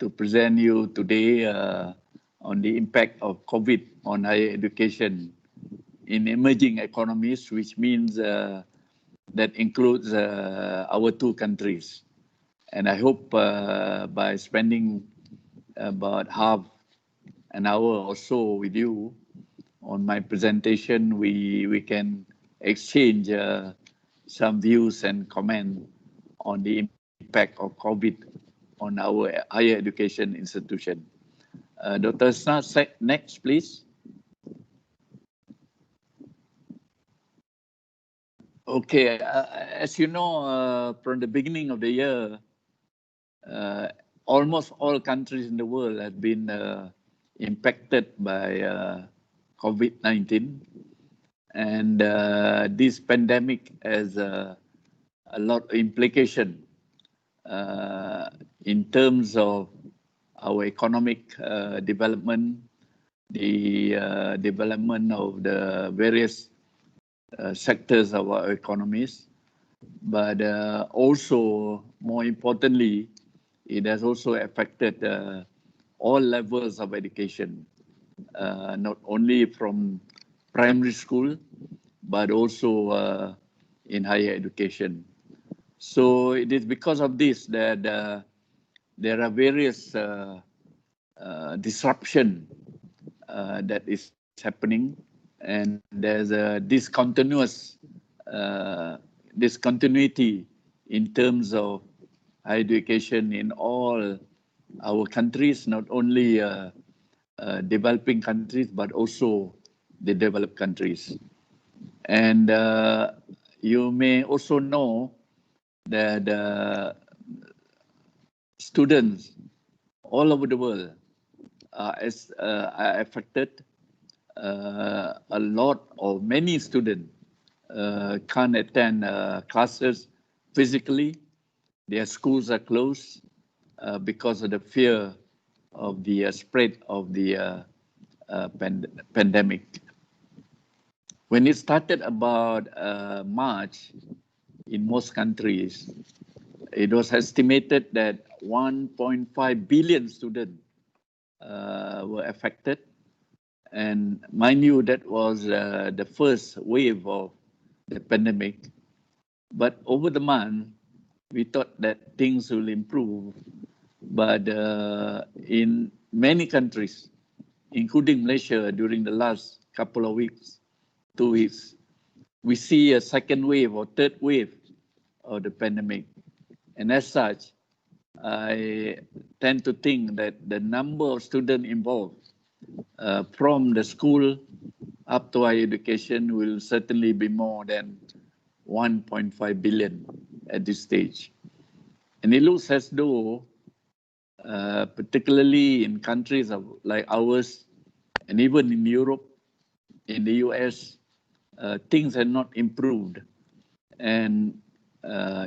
to present you today on the impact of COVID on higher education in emerging economies, which means that includes our two countries. And I hope by spending about half an hour or so with you on my presentation, we can exchange some views and comment on the impact of COVID on our higher education institution. Dr. Sna, next, please. Okay, as you know, from the beginning of the year, almost all countries in the world have been impacted by COVID-19. And this pandemic has a lot of implication in terms of our economic development, the development of the various sectors of our economies, but also, more importantly, it has also affected all levels of education, not only from primary school, but also in higher education. So it is because of this that there are various disruption that is happening, and there's a discontinuity in terms of higher education in all our countries, not only developing countries, but also the developed countries. And you may also know that students all over the world are affected. A lot or many students can't attend classes physically. Their schools are closed because of the fear of the spread of the pandemic. When it started about March, in most countries, it was estimated that 1.5 billion students were affected. And mind you, that was the first wave of the pandemic. But over the month, we thought that things will improve. But in many countries, including Malaysia, during the last couple of weeks, 2 weeks, we see a second wave or third wave of the pandemic. And as such, I tend to think that the number of students involved from the school up to higher education will certainly be more than 1.5 billion at this stage. And it looks as though, particularly in countries like ours, and even in Europe, in the US, things have not improved. And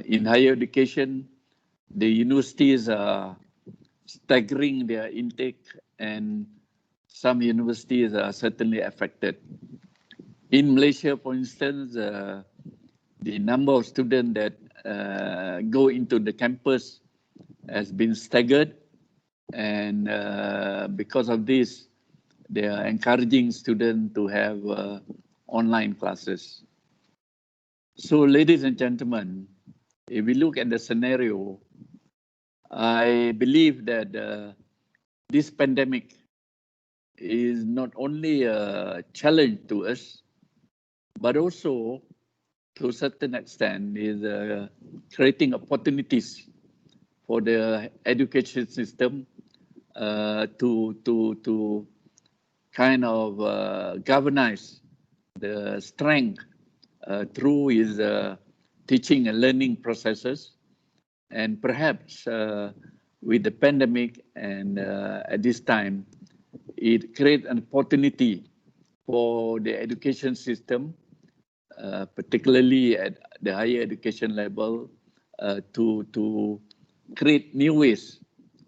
in higher education, the universities are staggering their intake, and some universities are certainly affected. In Malaysia, for instance, the number of students that go into the campus has been staggered, and because of this, they are encouraging students to have online classes. So, ladies and gentlemen, if we look at the scenario, I believe that this pandemic is not only a challenge to us, but also, to a certain extent, is creating opportunities for the education system to kind of galvanize the strength through his teaching and learning processes. And perhaps with the pandemic and at this time, it creates an opportunity for the education system, particularly at the higher education level, to create new ways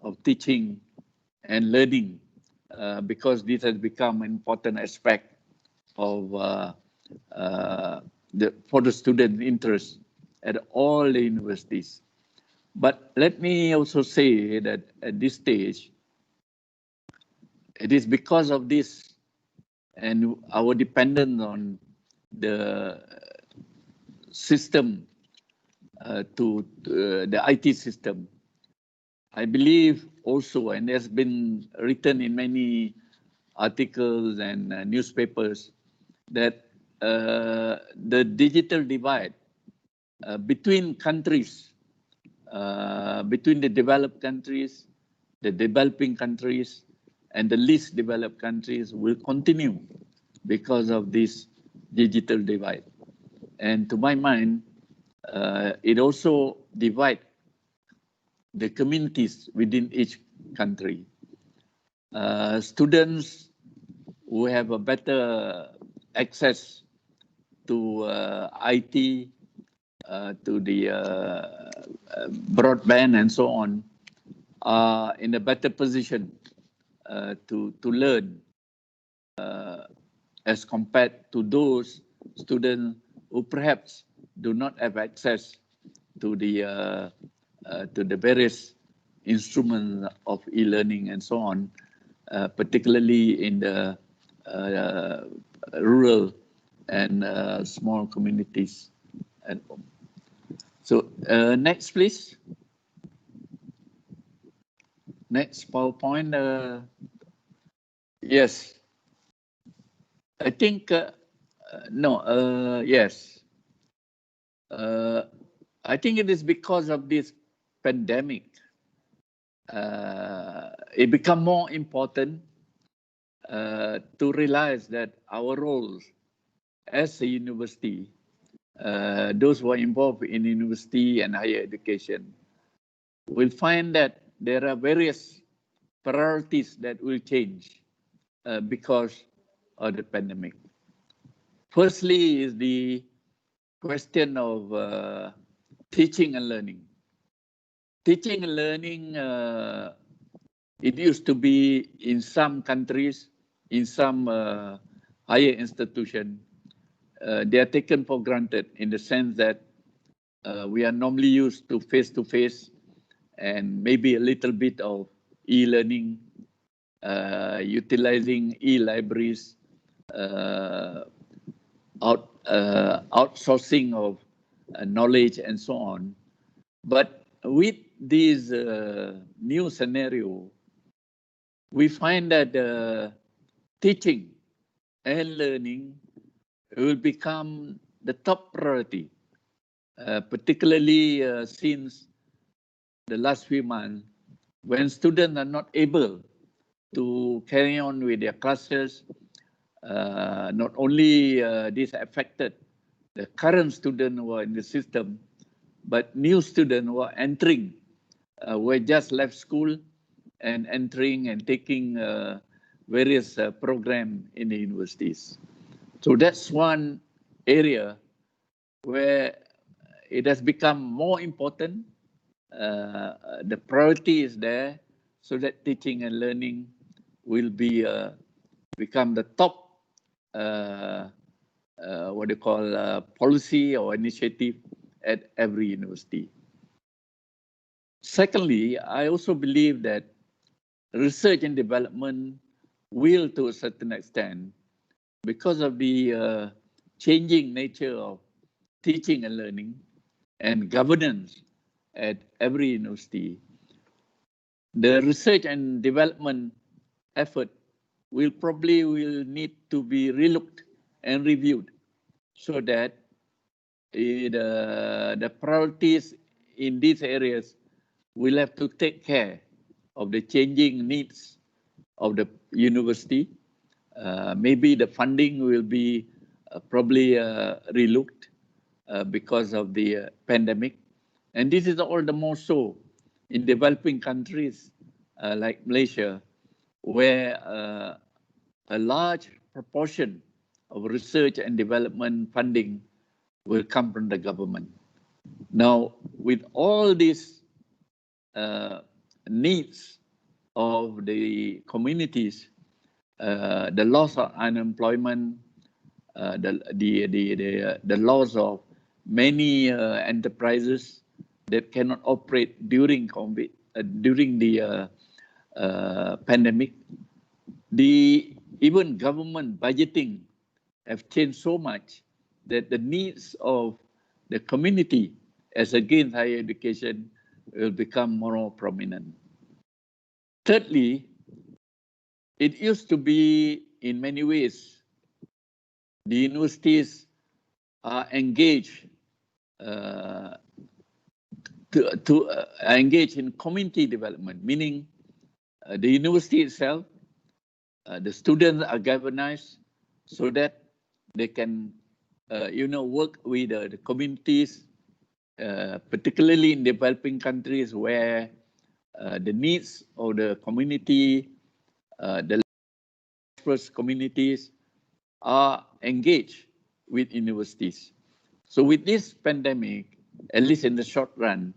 of teaching and learning, because this has become an important aspect of for the student interest at all the universities. But let me also say that at this stage, it is because of this and our dependence on the system to the IT system. I believe also, and has been written in many articles and newspapers, that the digital divide between countries, between the developed countries, the developing countries, and the least developed countries will continue because of this digital divide. And to my mind, it also divides the communities within each country. Students who have a better access to IT, to the broadband and so on, are in a better position to learn as compared to those students who perhaps do not have access to the various instruments of e-learning and so on, particularly in the rural and small communities at home. So next, please. Next PowerPoint. Yes, I think no. Yes, I think it is because of this pandemic. It become more important to realize that our roles as a university, those who are involved in university and higher education, will find that there are various priorities that will change because of the pandemic. Firstly is the question of teaching and learning. Teaching and learning, it used to be in some countries, in some higher institution, they are taken for granted in the sense that we are normally used to face-to-face and maybe a little bit of e-learning, utilizing e-libraries, outsourcing of knowledge and so on. But with this new scenario, we find that teaching and learning will become the top priority, particularly since the last few months, when students are not able to carry on with their classes. Not only this affected the current students who are in the system, but new students who are entering, who had just left school and entering and taking various programs in the universities. So that's one area where it has become more important. The priority is there so that teaching and learning will be become the top what they call policy or initiative at every university. Secondly, I also believe that research and development will, to a certain extent, because of the changing nature of teaching and learning and governance at every university, the research and development effort will need to be relooked and reviewed so that the priorities in these areas will have to take care of the changing needs of the university. Maybe the funding will be probably relooked because of the pandemic. And this is all the more so in developing countries like Malaysia, where a large proportion of research and development funding will come from the government. Now, with all these needs of the communities, the loss of unemployment, the loss of many enterprises, that cannot operate during COVID, during the pandemic. Even government budgeting have changed so much that the needs of the community as against higher education will become more prominent. Thirdly, it used to be in many ways the universities are engaged to engage in community development, meaning the university itself, the students are galvanized so that they can, work with the communities, particularly in developing countries where the needs of the community, the prosperous communities are engaged with universities. So with this pandemic, at least in the short run,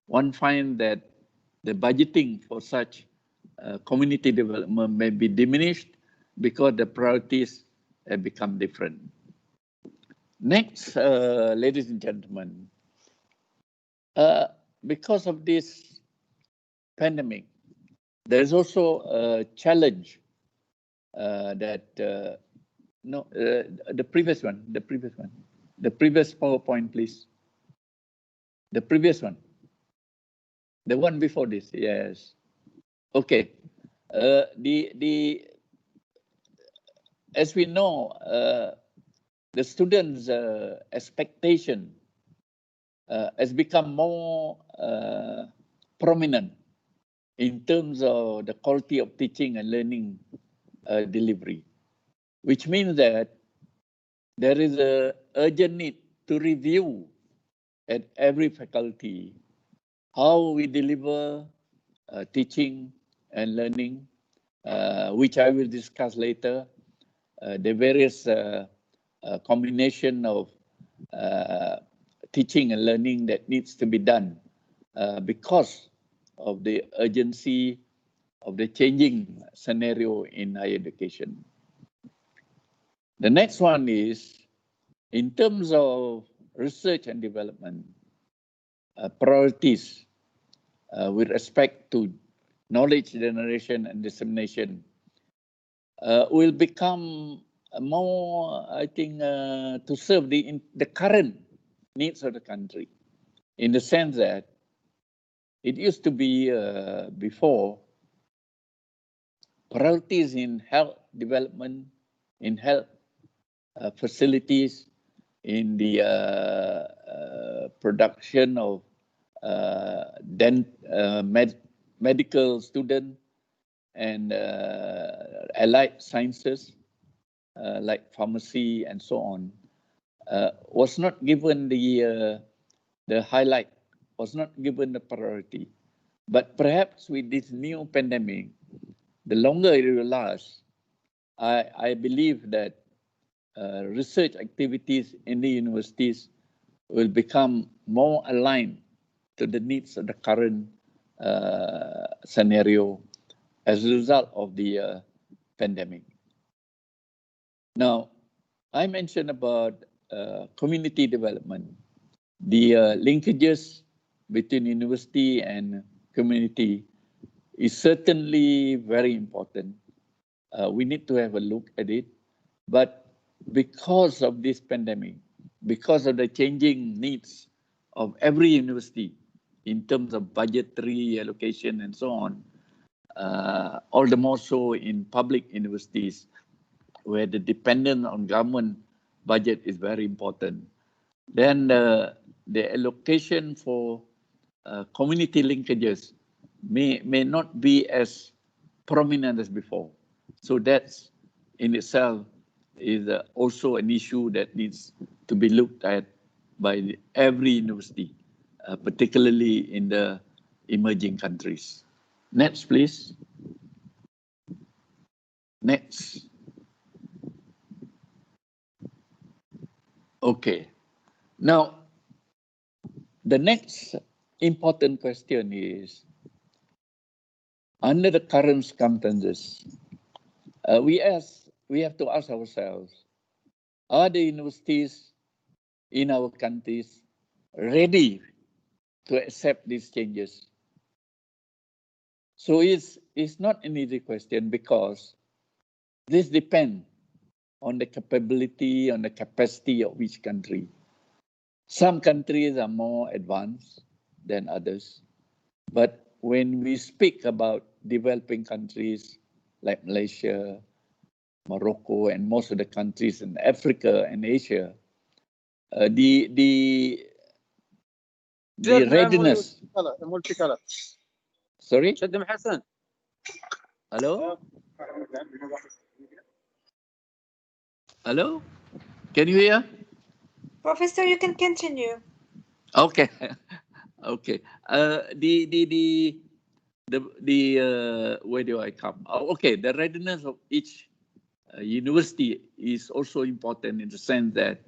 one finds that the budgeting for such community development may be diminished because the priorities have become different. Next, ladies and gentlemen, because of this pandemic, there is also a challenge that the previous PowerPoint, please. The previous one, the one before this, yes. Okay, as we know, the students' expectation has become more prominent in terms of the quality of teaching and learning delivery, which means that there is an urgent need to review at every faculty how we deliver teaching and learning, which I will discuss later, the various combination of teaching and learning that needs to be done because of the urgency of the changing scenario in higher education. The next one is, in terms of research and development, priorities with respect to knowledge generation and dissemination will become more, I think, to serve the current needs of the country, in the sense that it used to be before priorities in health development, in health facilities, in the production of medical students and allied sciences like pharmacy and so on, was not given the highlight, was not given the priority. But perhaps with this new pandemic, the longer it will last, I believe that research activities in the universities will become more aligned to the needs of the current scenario as a result of the pandemic. Now, I mentioned about community development. The linkages between university and community is certainly very important. We need to have a look at it. But because of this pandemic, because of the changing needs of every university in terms of budgetary allocation and so on, all the more so in public universities, where the dependence on government budget is very important, then the allocation for community linkages may not be as prominent as before. So that's in itself is also an issue that needs to be looked at by every university, particularly in the emerging countries. Next, please. Next. Okay. Now, the next important question is, under the current circumstances, we have to ask ourselves, are the universities in our countries ready to accept these changes. So it's not an easy question because this depends on the capability, on the capacity of each country. Some countries are more advanced than others. But when we speak about developing countries like Malaysia, Morocco, and most of the countries in Africa and Asia, the readiness. multicolor. Sorry? شدم حسن. Hello? Hello? Can you hear? Professor, you can continue. Okay. Okay. Where do I come? Oh, okay. The readiness of each university is also important in the sense that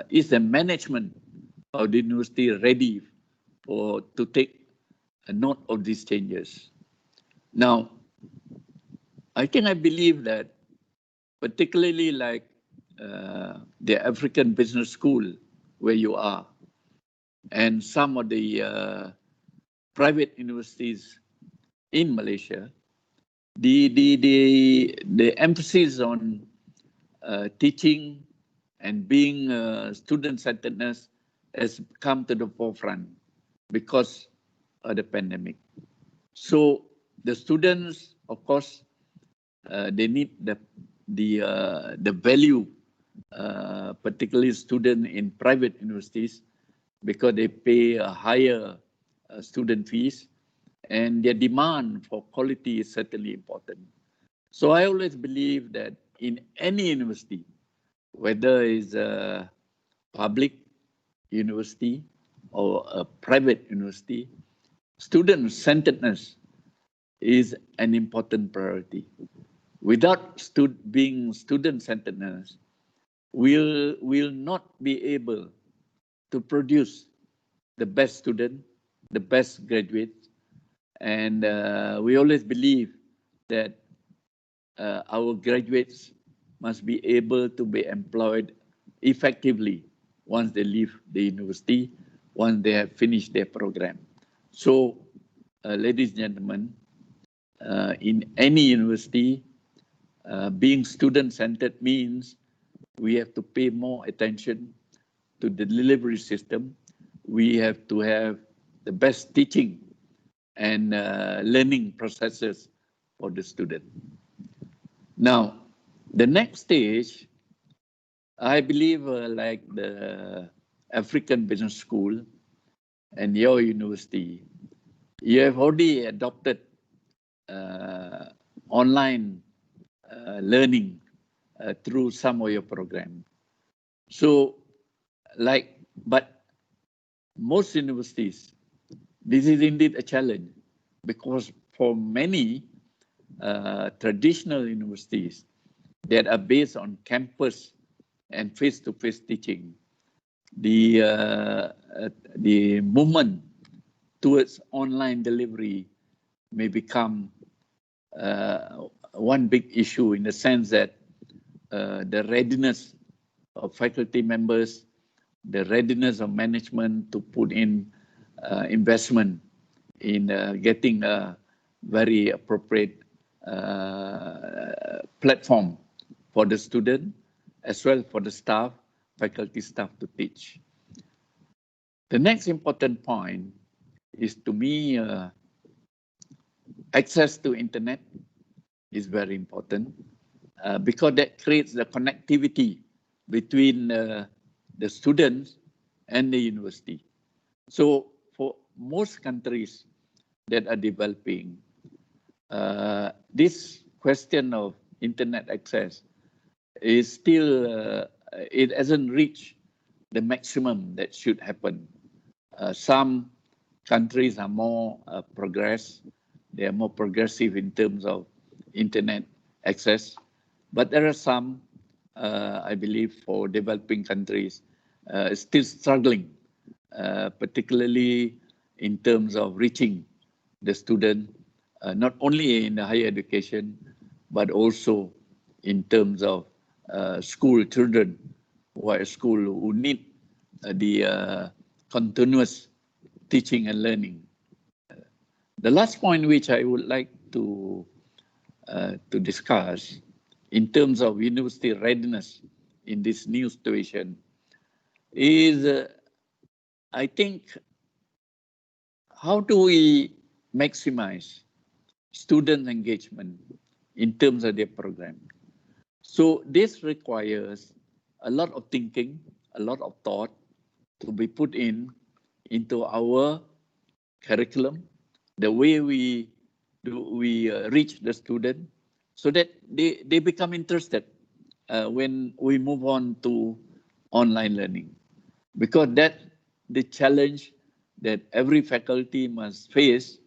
is the management of the university ready to take a note of these changes. Now, I believe that particularly like the African Business School where you are, and some of the private universities in Malaysia, the emphasis on teaching and being student-centeredness has come to the forefront because of the pandemic. So the students, of course, they need the value, particularly students in private universities, because they pay a higher student fees, and their demand for quality is certainly important. So I always believe that in any university, whether it's a public university or a private university, student-centeredness is an important priority. Without being student-centeredness, we'll not be able to produce the best student, the best graduates, and we always believe that our graduates must be able to be employed effectively once they leave the university, once they have finished their program. So, ladies and gentlemen, in any university, being student-centered means we have to pay more attention to the delivery system. We have to have the best teaching and learning processes for the student. Now, the next stage, I believe like the African Business School and your university, you have already adopted online learning through some of your program. So, but most universities, this is indeed a challenge because for many traditional universities that are based on campus and face-to-face teaching, the movement towards online delivery may become one big issue in the sense that the readiness of faculty members, the readiness of management to put in investment in getting a very appropriate platform for the student as well for the staff, faculty staff to teach. The next important point is, to me, access to internet is very important because that creates the connectivity between the students and the university. So for most countries that are developing, this question of internet access is still, it hasn't reached the maximum that should happen. Some countries are more progressed, they are more progressive in terms of internet access, but there are some, I believe, for developing countries, still struggling, particularly in terms of reaching the student, not only in the higher education, but also in terms of school children who are at school who need the continuous teaching and learning. The last point which I would like to discuss in terms of university readiness in this new situation is, I think, how do we maximize student engagement in terms of their program? So this requires a lot of thinking, a lot of thought to be put into our curriculum, the way we reach the student, so that they become interested when we move on to online learning. Because that the challenge that every faculty must face,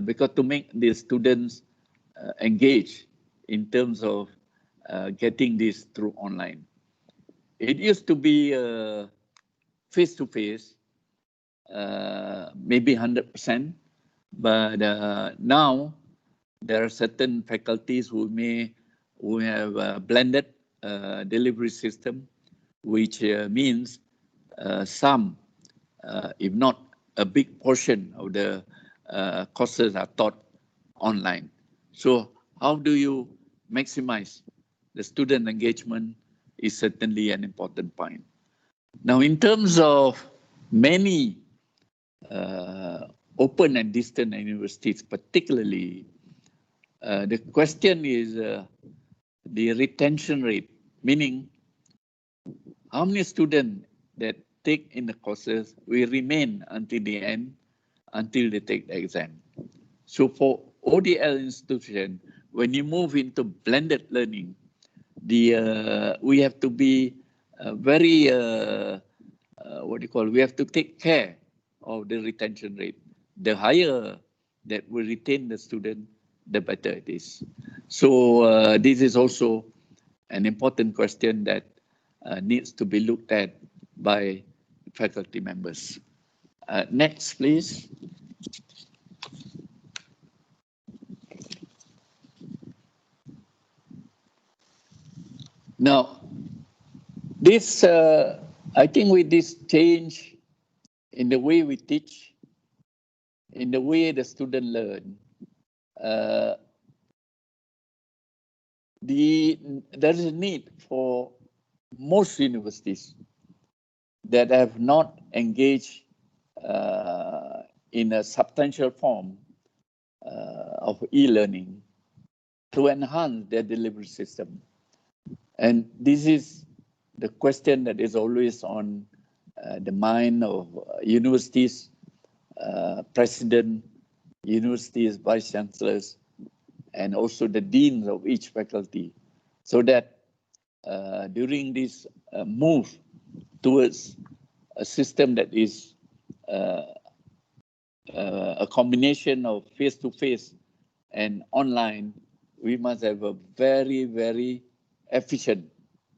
because to make the students engage in terms of getting this through online. It used to be face-to-face, maybe 100%, but now there are certain faculties who have a blended delivery system, which means some, if not a big portion of the courses are taught online. So how do you maximize the student engagement is certainly an important point. Now, in terms of many open and distance universities, particularly, the question is the retention rate, meaning how many students that take in the courses will remain until the end, until they take the exam. So for ODL institution, when you move into blended learning, we have to be very, we have to take care of the retention rate. The higher that we retain the student, the better it is. So this is also an important question that needs to be looked at by faculty members. Next, please. Now, this, I think with this change in the way we teach, in the way the student learn, there is a need for most universities that have not engaged in a substantial form of e-learning to enhance their delivery system. And this is the question that is always on the mind of universities, president, universities, vice chancellors, and also the deans of each faculty, so that during this move towards a system that is a combination of face-to-face and online, we must have a very, very efficient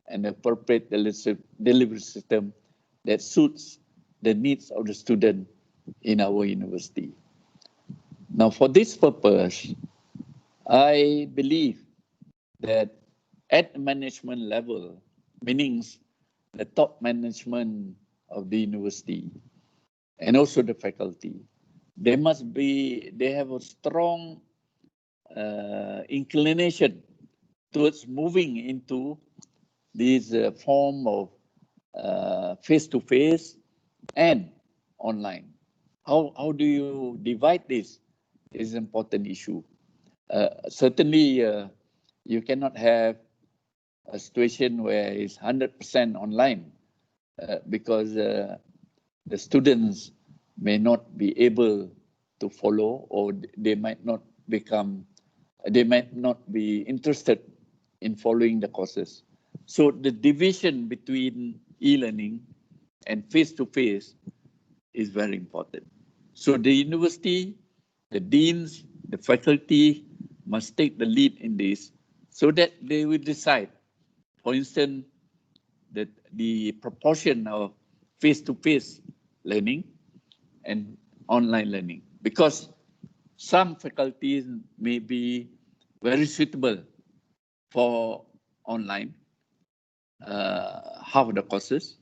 and appropriate delivery system that suits the needs of the student in our university. Now, for this purpose, I believe that at management level, meaning the top management of the university and also the faculty, they have a strong inclination towards moving into this form of face-to-face and online. How do you divide this? Is an important issue. Certainly, you cannot have a situation where it's 100% online because the students may not be able to follow, or they might not be interested in following the courses. So the division between e-learning and face-to-face is very important. So the university, the deans, the faculty must take the lead in this so that they will decide, for instance, that the proportion of face-to-face learning and online learning, because some faculties may be very suitable for online, half of the courses.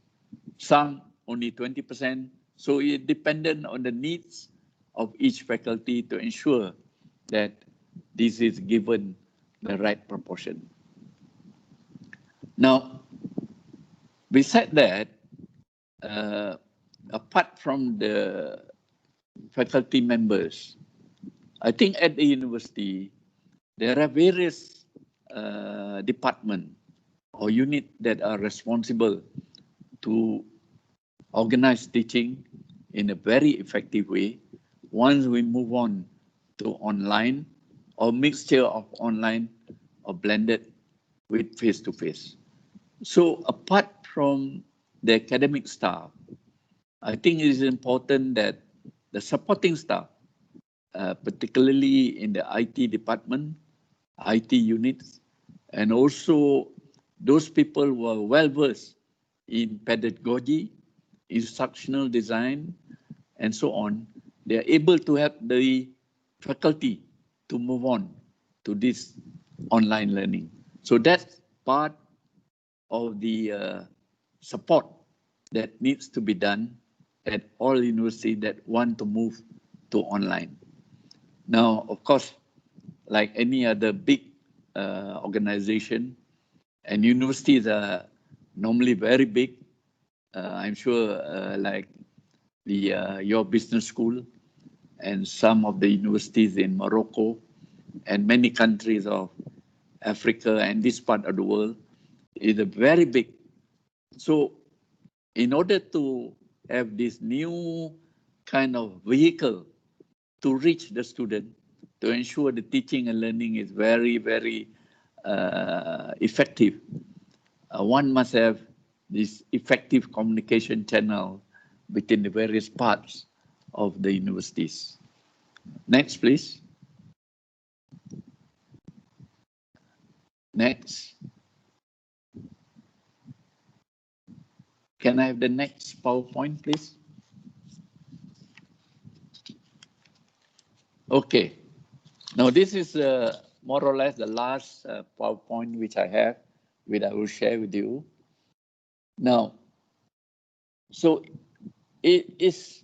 Some only 20%. So it dependent on the needs of each faculty to ensure that this is given the right proportion. Now, beside that, apart from the faculty members, I think at the university, there are various departments or units that are responsible to organize teaching in a very effective way. Once we move on to online or mixture of online or blended with face-to-face. So apart from the academic staff, I think it is important that the supporting staff, particularly in the IT department, IT units, and also those people who are well-versed in pedagogy, instructional design, and so on, they are able to help the faculty to move on to this online learning. So that's part of the support that needs to be done at all universities that want to move to online. Now, of course, like any other big organization, and universities are normally very big. I'm sure like your business school and some of the universities in Morocco and many countries of Africa and this part of the world is a very big. So in order to have this new kind of vehicle to reach the student, to ensure the teaching and learning is very, very effective, one must have this effective communication channel between the various parts of the universities. Next, please. Next. Can I have the next PowerPoint, please? Okay. Now, this is more or less the last PowerPoint which I have, which I will share with you. Now, so it is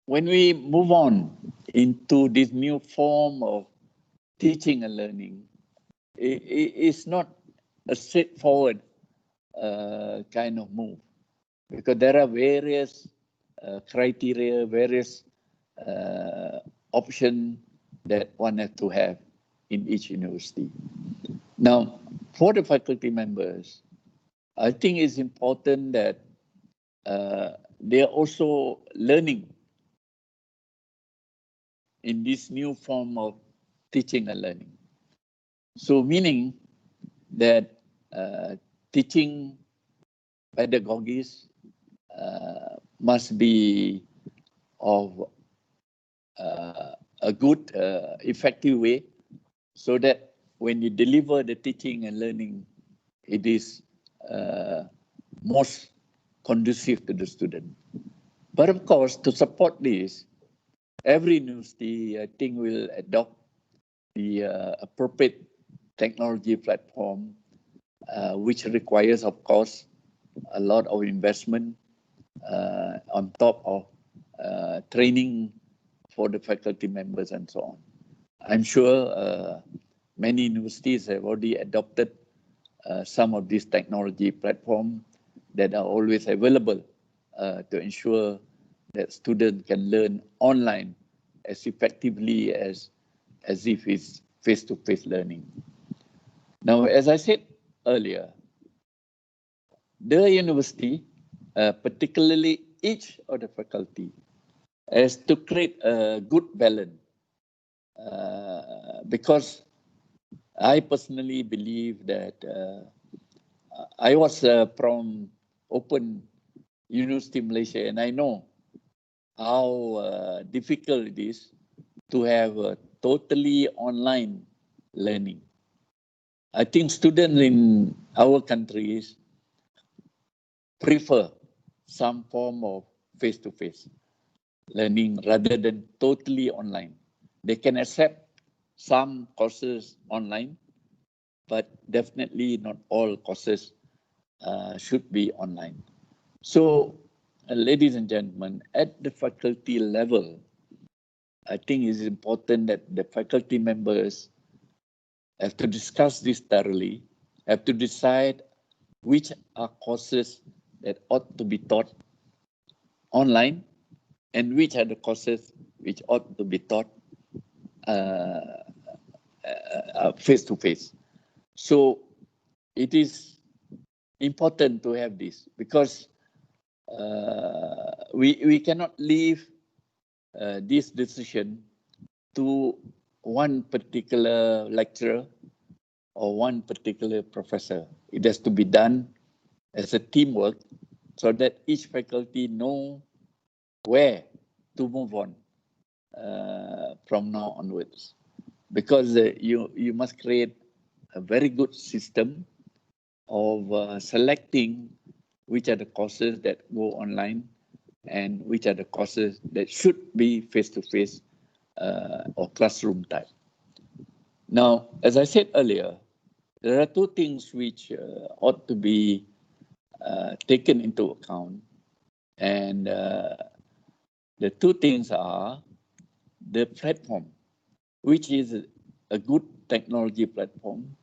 when we move on into this new form of teaching and learning, it's not a straightforward kind of move, because there are various criteria, various options that one has to have in each university. Now, for the faculty members, I think it's important that they are also learning in this new form of teaching and learning. So meaning that teaching pedagogies must be of a good, effective way, so that when you deliver the teaching and learning, it is most conducive to the student. But of course, to support this, every university, I think, will adopt the appropriate technology platform, which requires, of course, a lot of investment on top of training for the faculty members and so on. I'm sure many universities have already adopted some of these technology platforms that are always available to ensure that students can learn online as effectively as if it's face-to-face learning. Now, as I said earlier, the university, particularly each of the faculty, has to create a good balance, because I personally believe that I was from Open University Malaysia, and I know how difficult it is to have a totally online learning. I think students in our countries prefer some form of face-to-face learning rather than totally online. They can accept some courses online, but definitely not all courses should be online. So ladies and gentlemen, at the faculty level, I think it's important that the faculty members have to discuss this thoroughly, have to decide which are courses that ought to be taught online and which are the courses which ought to be taught face to face. So it is important to have this because we cannot leave this decision to one particular lecturer or one particular professor. It has to be done as a teamwork so that each faculty know where to move on from now onwards. Because you must create a very good system of selecting which are the courses that go online and which are the courses that should be face-to-face or classroom type. Now, as I said earlier, there are two things which ought to be taken into account. And the two things are the platform, which is a good technology platform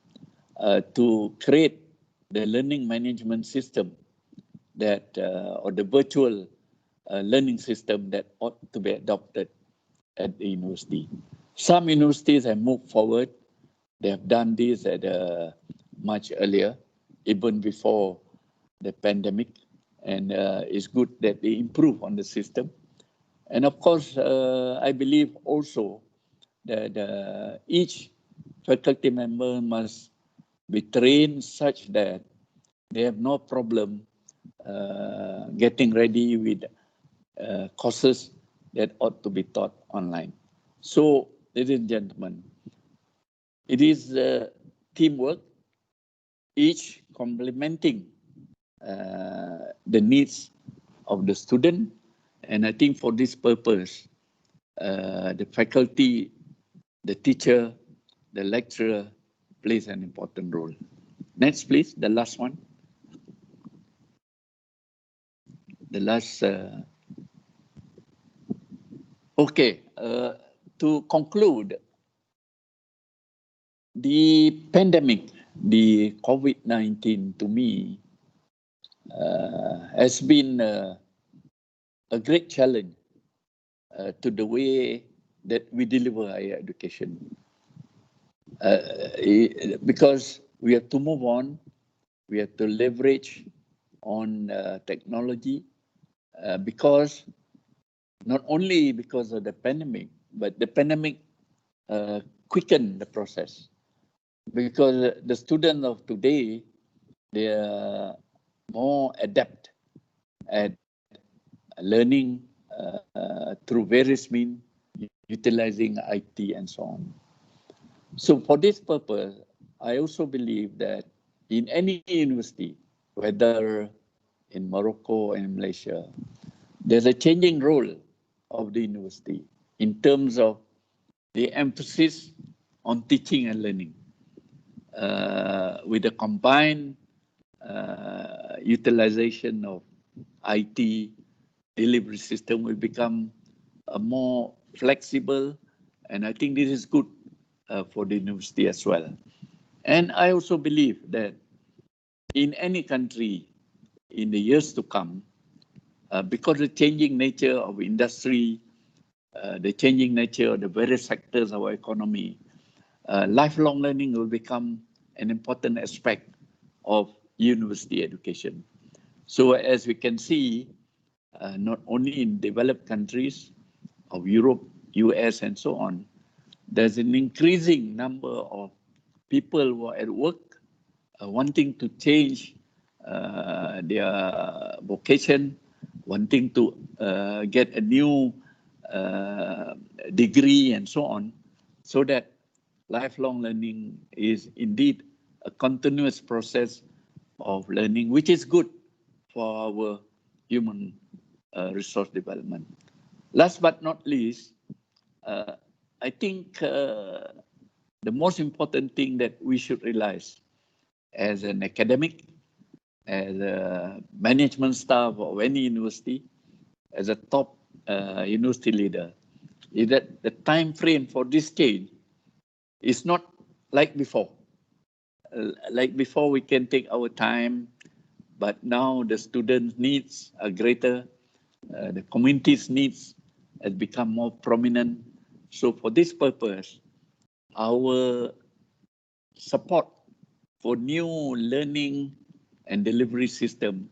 to create the learning management system that, or the virtual learning system that ought to be adopted at the university. Some universities have moved forward. They have done this at much earlier, even before the pandemic, and it's good that they improve on the system. And of course, I believe also that each faculty member must be trained such that they have no problem getting ready with courses that ought to be taught online. So, ladies and gentlemen, it is teamwork, each complementing the needs of the student. And I think for this purpose, the faculty, the teacher, the lecturer plays an important role. Next, please, the last one. The last. Okay, to conclude, the pandemic, the COVID-19, to me, has been a great challenge to the way that we deliver higher education. Because we have to move on, we have to leverage on technology, because not only because of the pandemic, but the pandemic quickened the process. Because the students of today, they are more adept at learning through various means, utilizing IT and so on. So for this purpose, I also believe that in any university, whether in Morocco and Malaysia, there's a changing role of the university in terms of the emphasis on teaching and learning. With the combined utilization of IT, delivery system will become a more flexible, and I think this is good for the university as well. And I also believe that in any country in the years to come, because the changing nature of industry, the changing nature of the various sectors of our economy, lifelong learning will become an important aspect of university education. So as we can see, not only in developed countries of Europe, US, and so on, there's an increasing number of people who are at work wanting to change their vocation, wanting to get a new degree and so on, so that lifelong learning is indeed a continuous process of learning, which is good for our human resource development. Last but not least, I think the most important thing that we should realize as an academic, as a management staff of any university, as a top university leader is that the time frame for this change is not like before. Like before, we can take our time, but now the students' needs are greater. The community's needs has become more prominent. So for this purpose, our support for new learning and delivery system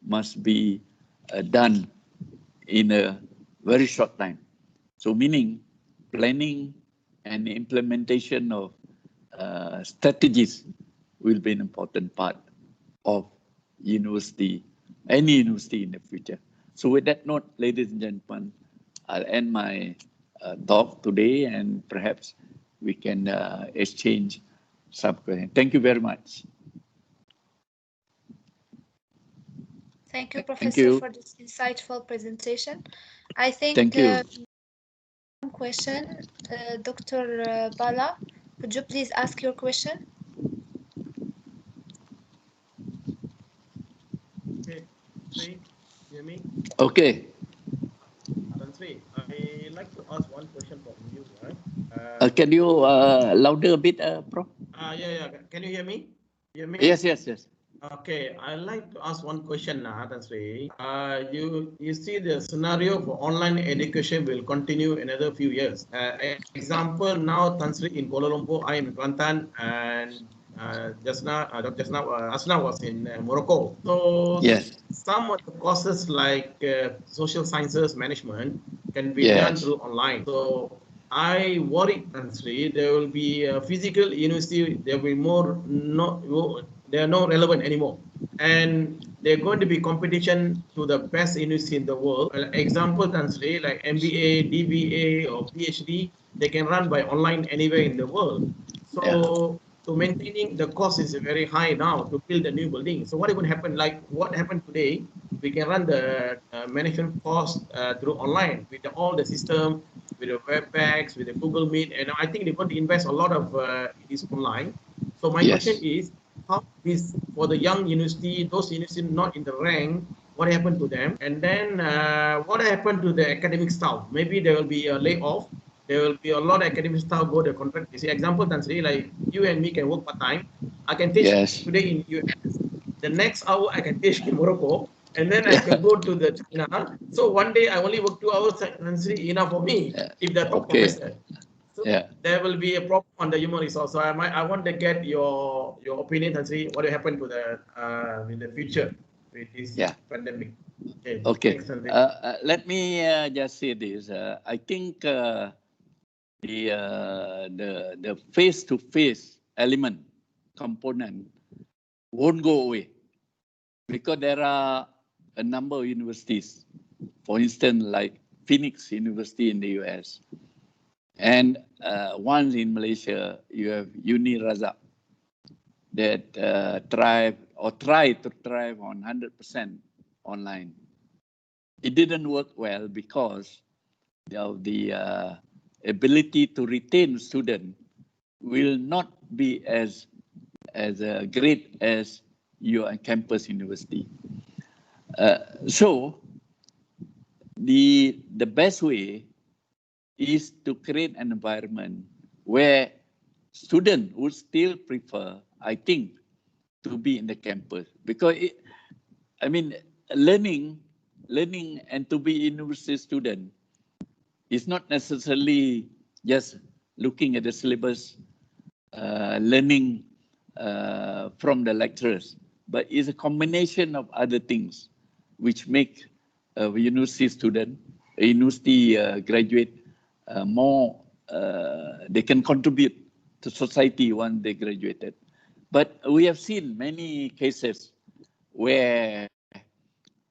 must be done in a very short time. So meaning planning and implementation of strategies will be an important part of university, any university in the future. So with that note, ladies and gentlemen, I'll end my talk today, and perhaps we can exchange some questions. Thank you very much. Thank you, Thank Professor, you. for this insightful presentation. I think Thank you. one question, Dr. Bala, could you please ask your question? Okay, Sri, hear me? Okay. Tan Sri, I like to ask one question from you, right? Can you louder a bit, Prof? Yeah. Can you hear me? Hear me? Yes, yes, yes. Okay, I like to ask one question now, Tan Sri. You see the scenario for online education will continue another few years. Example now, Tan Sri in Kuala Lumpur, I am in Kelantan, and Asna was in Morocco. So Yes. some of the courses like social sciences management can be done Yes. through online. So I worry, Sri, there will be a physical university. There will be more they are not relevant anymore, and they're going to be competition to the best university in the world. Example, Sri, like MBA, DBA, or PhD, they can run by online anywhere in the world. So to maintaining the cost is very high now to build a new building. So what will happen? Like what happened today, we can run the management cost through online with all the system, with the WebEx, with the Google Meet, and I think they're going to invest a lot of this online. So my question is, how is for the young university, those universities not in the rank, what happened to them? And then what happened to the academic staff? Maybe there will be a layoff. There will be a lot of academic staff go to contract. You see, example, Tansri, like you and me can work part time. I can teach today in US. The next hour I can teach in Morocco, and then I can go to the China. So one day I only work 2 hours. Tansri, enough for me if the top professor. So there will be a problem on the human resource. So I want to get your opinion and see what will happen to the in the future with this pandemic. Okay. Let me just say this. I think the face-to-face element component won't go away because there are a number of universities, for instance, like Phoenix University in the US, and once in Malaysia, you have Uni Razak that try to thrive on 100% online. It didn't work well because of the ability to retain students will not be as great as your campus university. So the best way is to create an environment where students would still prefer, I think, to be in the campus because learning and to be a university student is not necessarily just looking at the syllabus, learning from the lecturers, but it's a combination of other things which make a university student, a university graduate more, they can contribute to society once they graduated. But we have seen many cases where,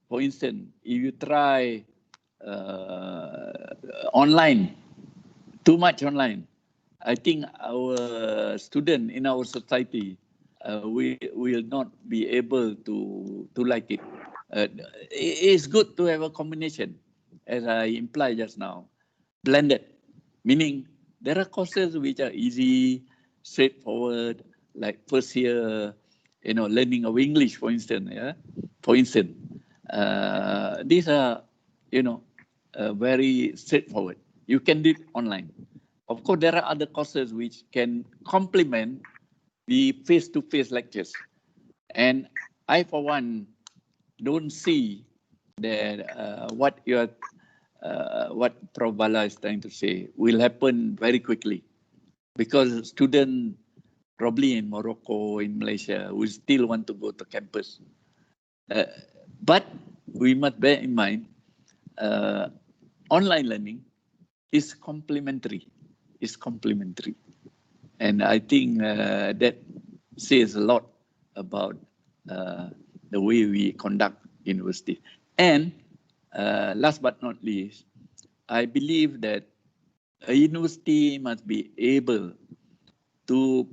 for instance, if you try online, too much online, I think our student in our society we will not be able to like it. It's good to have a combination, as I implied just now, blended, meaning there are courses which are easy, straightforward, like first year, learning of English, for instance. For instance, these are very straightforward. You can do it online. Of course, there are other courses which can complement the face-to-face lectures. And I, for one, don't see that what Prof. Bala is trying to say will happen very quickly, because students probably in Morocco, in Malaysia, will still want to go to campus. But we must bear in mind, online learning is complementary. And I think that says a lot about the way we conduct university. And last but not least, I believe that a university must be able to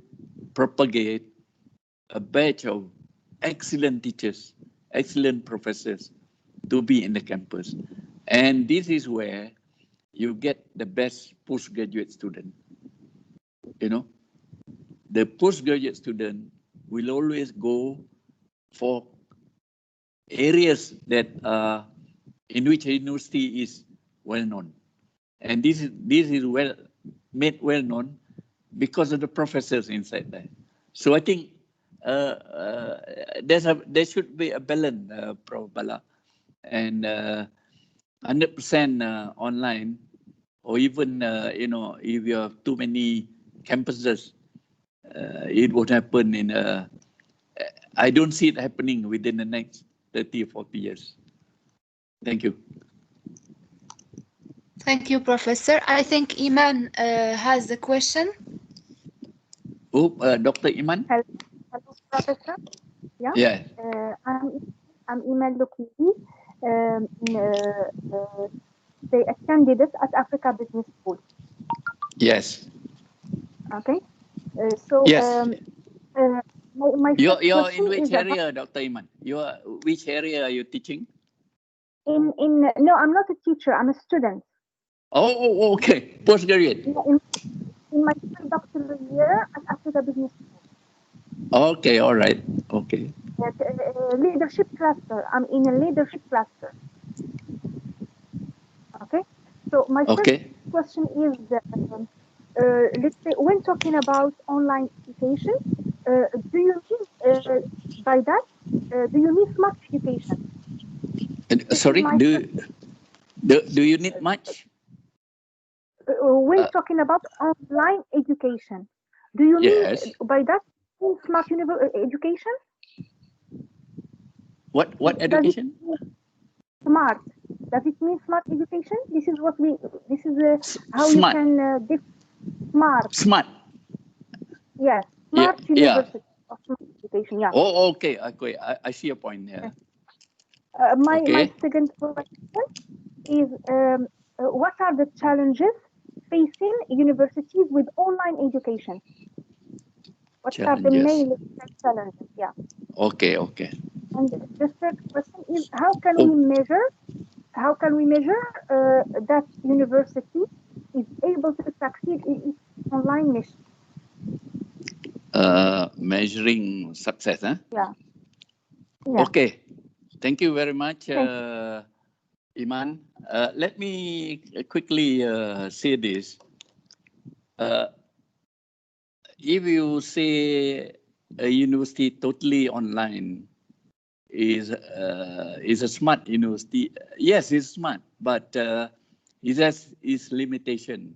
propagate a batch of excellent teachers, excellent professors to be in the campus. And this is where you get the best postgraduate student. The postgraduate student will always go for areas that in which a university is well known. And this is made well known because of the professors inside there. So I think there should be a balance, Prof. Bala, and 100% online, or even if you have too many campuses, it would happen in I don't see it happening within the next 30 or 40 years. Thank you. Thank you, Professor. I think Iman has a question. Oh, Dr. Iman? Hello, Professor. Yeah. Yeah. I'm Iman Lukidi. They attended it at Africa Business School. Yes. Okay. So yes. my You're question in which is area, Dr. Iman? Which area are you teaching? No, I'm not a teacher. I'm a student. Oh, okay. Postgraduate. In my doctoral year at Africa Business School. Okay, all right. Okay. Leadership cluster. I'm in a leadership cluster. Okay. So my first question is, let's say, when talking about online education, do you mean by that? Do you need smart education? Sorry, do you need much? When talking about online education, do you mean by that smart education? What education? Smart. Does it mean smart education? This is what how smart. You can smart. Smart. Yes. Smart university of smart education. Yeah. Oh, okay. I see your point. Yeah. My second question is, what are the challenges facing universities with online education? What are the main challenges? Yeah. Okay. And the third question is, how can we measure that university is able to succeed in its online mission? Measuring success, huh? Yeah. Okay. Thank you very much, Iman. Let me quickly say this. If you say a university totally online is a smart university, yes, it's smart, but it has its limitation,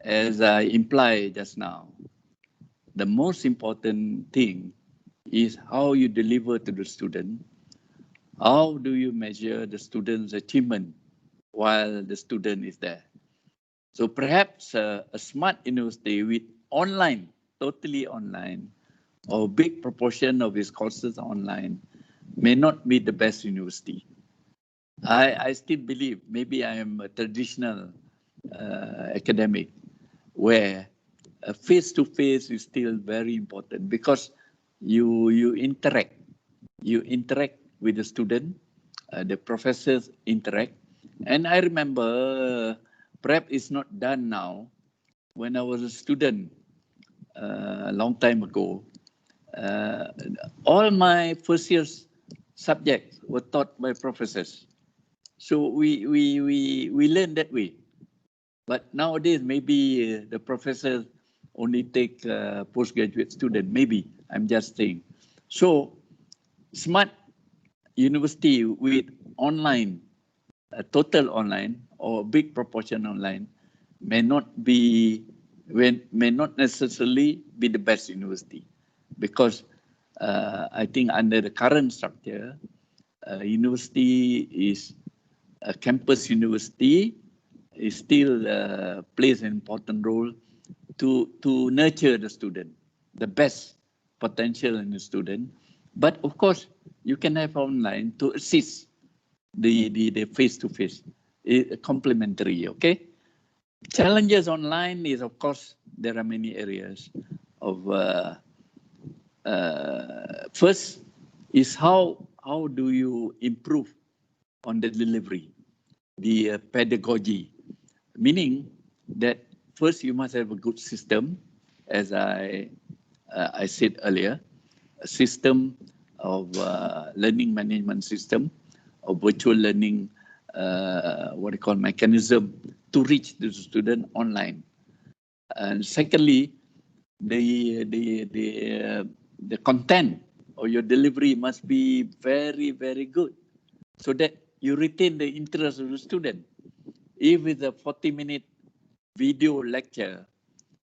as I implied just now. The most important thing is how you deliver to the student. How do you measure the student's achievement while the student is there? So perhaps a smart university with online, totally online, or big proportion of its courses online may not be the best university. I still believe, maybe I am a traditional academic, where face-to-face is still very important, because you interact with the student, the professors interact. And I remember, perhaps it's not done now, when I was a student a long time ago, all my first year's subjects were taught by professors. So we learn that way. But nowadays, maybe the professors only take postgraduate student. Maybe, I'm just saying. So smart university with online, total online or big proportion online may not necessarily be the best university, because I think under the current structure, university is a campus university is still plays an important role to nurture the student, the best potential in the student. But of course, you can have online to assist the face-to-face, complementary, okay? Challenges online is, of course, there are many areas of, first is how do you improve on the delivery, the pedagogy, meaning that first you must have a good system, as I said earlier, a system of learning management system, of virtual learning, what you call mechanism to reach the student online. And secondly, the content or your delivery must be very, very good, so that you retain the interest of the student. If it's a 40-minute video lecture,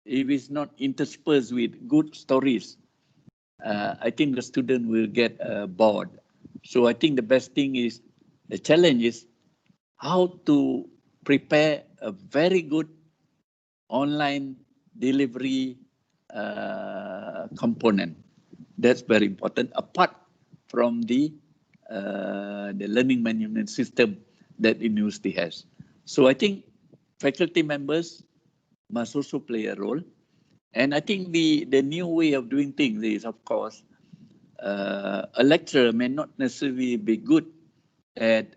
if it's not interspersed with good stories, I think the student will get bored. So I think the best thing is, the challenge is how to prepare a very good online delivery component. That's very important, apart from the learning management system that university has. So I think faculty members must also play a role. And I think the new way of doing things is, of course, a lecturer may not necessarily be good at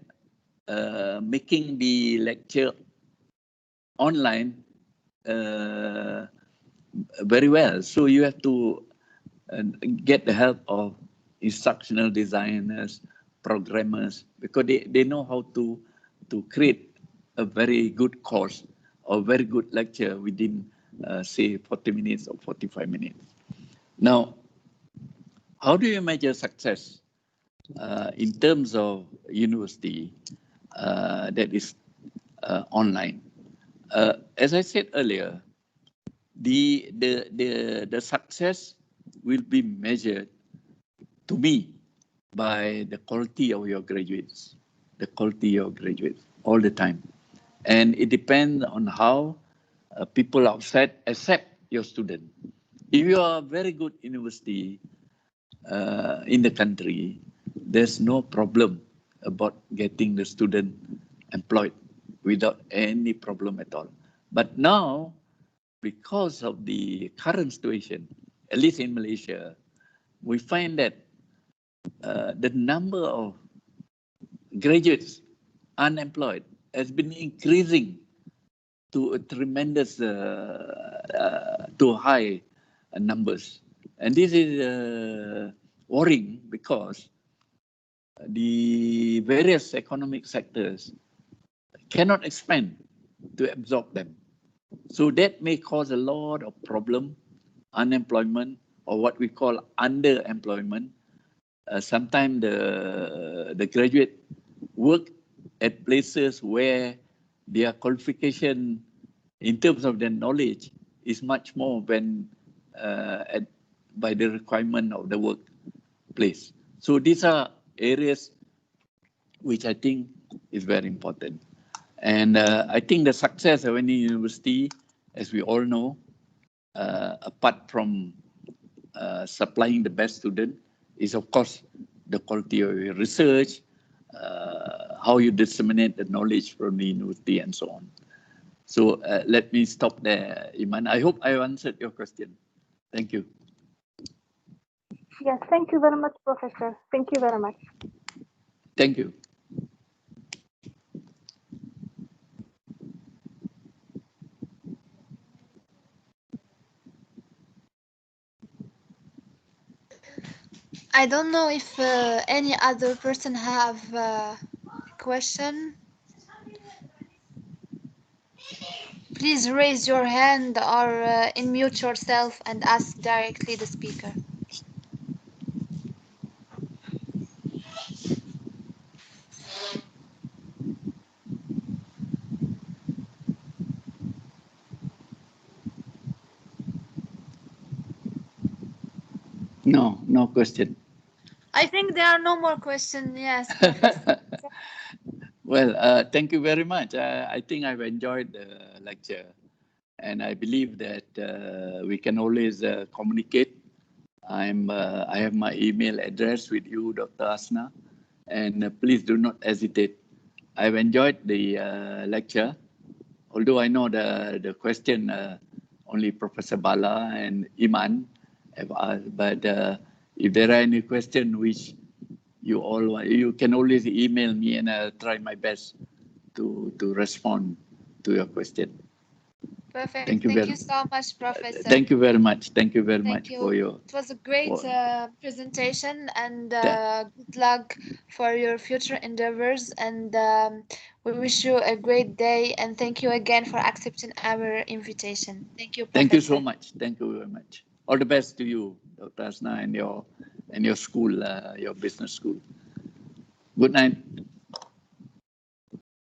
making the lecture online very well. So you have to get the help of instructional designers, programmers, because they know how to create a very good course or very good lecture within, say, 40 minutes or 45 minutes. Now, how do you measure success in terms of university that is online? As I said earlier, the success will be measured, to me, by the quality of your graduates, all the time. And it depends on how people outside accept your student. If you are a very good university in the country, there's no problem about getting the student employed without any problem at all. But now, because of the current situation, at least in Malaysia, we find that the number of graduates unemployed has been increasing to a tremendous, to high numbers. And this is worrying, because the various economic sectors cannot expand to absorb them. So that may cause a lot of problem, unemployment, or what we call underemployment. Sometimes the graduate work at places where their qualification in terms of their knowledge is much more than by the requirement of the workplace. So these are areas which I think is very important. And I think the success of any university, as we all know, apart from supplying the best student, is of course the quality of your research, how you disseminate the knowledge from the university, and so on. So let me stop there, Iman. I hope I answered your question. Thank you. Yes, thank you very much, Professor. Thank you very much. Thank you. I don't know if any other person have a question. please raise your hand or unmute yourself and ask directly the speaker. No question. I think there are no more questions. Yes, Professor. Well, thank you very much. I think I've enjoyed the lecture, and I believe that we can always communicate. I have my email address with you, Dr. Asna, and please do not hesitate. I've enjoyed the lecture, although I know the question only Professor Bala and Iman have asked, but if there are any questions which you all want, you can always email me, and I'll try my best to respond to your question. Perfect. Thank you so much, Professor. Thank you very much. Thank you very much you. for your. It was a great presentation, and good luck for your future endeavors. And we wish you a great day. And thank you again for accepting our invitation. Thank you, Professor. Thank you so much. Thank you very much. All the best to you, Dr. Asna, and your school, your business school. Good night.